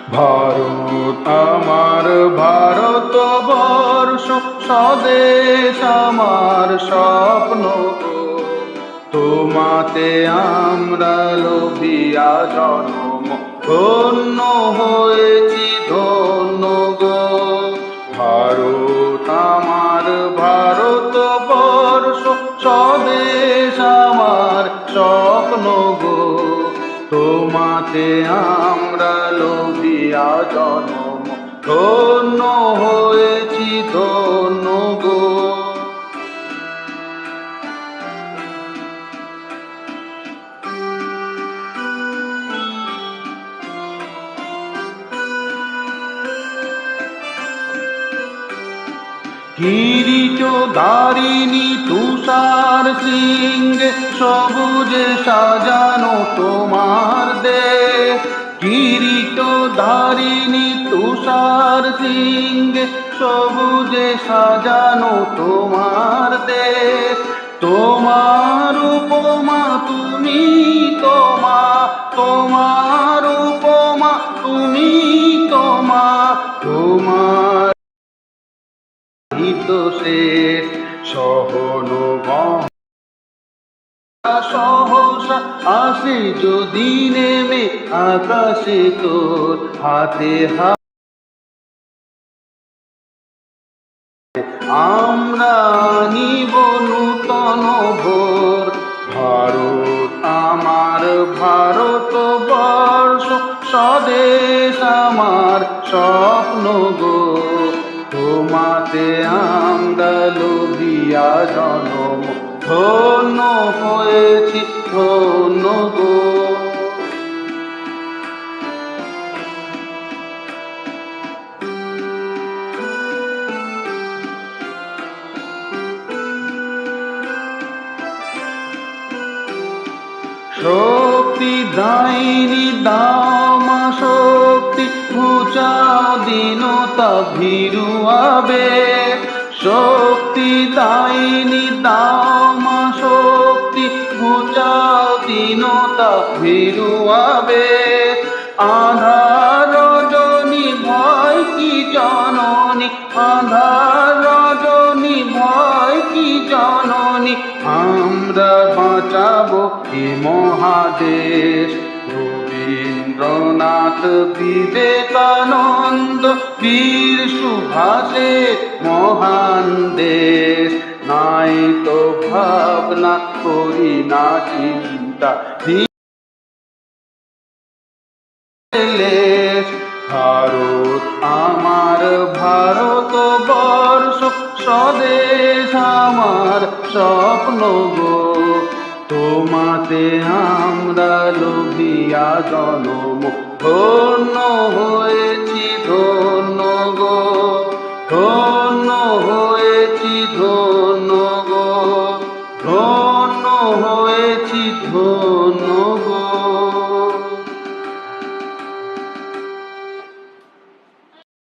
ভারত আমার ভারতবর্ষ, স্বদেশ আমার স্বপ্ন গো। তোমাতে আমরা লোভিয়া জন্ম, ধন্য হয়েছি ধন্য গো। ভারত আমার ভারতবর্ষ, স্বদেশ আমার স্বপ্ন গো। তোমাতে আমরা লোভিয়া জন্ম, ধন্য হয়েছি ধন্য গো। কিরিট ধারিণী তুষার সিংহে, সবুজে সাজানো তোমার দেশ। কিরিট ধারিণী তুষার সিংহে, সবুজে সাজানো তোমার দেশ। তোমার উপমা তুমি, তোমার উপমা তুমি, তোমার শেষ সহন সহসা আসে যদি নেমে আকাশে তোর হাতে হাত, আমরা নিব নূতন ভোর। ভারত আমার ভারতবর্ষ, স্বদেশ আমার স্বপ্ন গো। তোমাতে আমরা লোভিয়া জন্ম, ধন্য হয়েছি ধন্য গো। শক্তি দায়নি দামা শক্তি, ঘুচাও দীনতা ভীরু আবেগ। শক্তি দায়নি দামা শক্তি, ঘুচাও দীনতা ভীরু আবেগ। আধার রজনী ভয় কি জননী, আধার রজনী ভয় কি জননী, আমরা বাঁচাবো এ মহাদেশ। রবীন্দ্রনাথ বিবেকানন্দ বীর সুভাষে মহান দেশ। নাই তো ভাবনা করি না চিন্তা ভারত আমার ভারতবর্ষ, স্বদেশ আমার স্বপ্ন গো। তোমাতে আমরা লোভিয়া জন্ম, ধন্য হয়েছি ধন্য গো। ধন্য হয়েছি ধন্য গো, ধন্য হয়েছি ধন্য গো।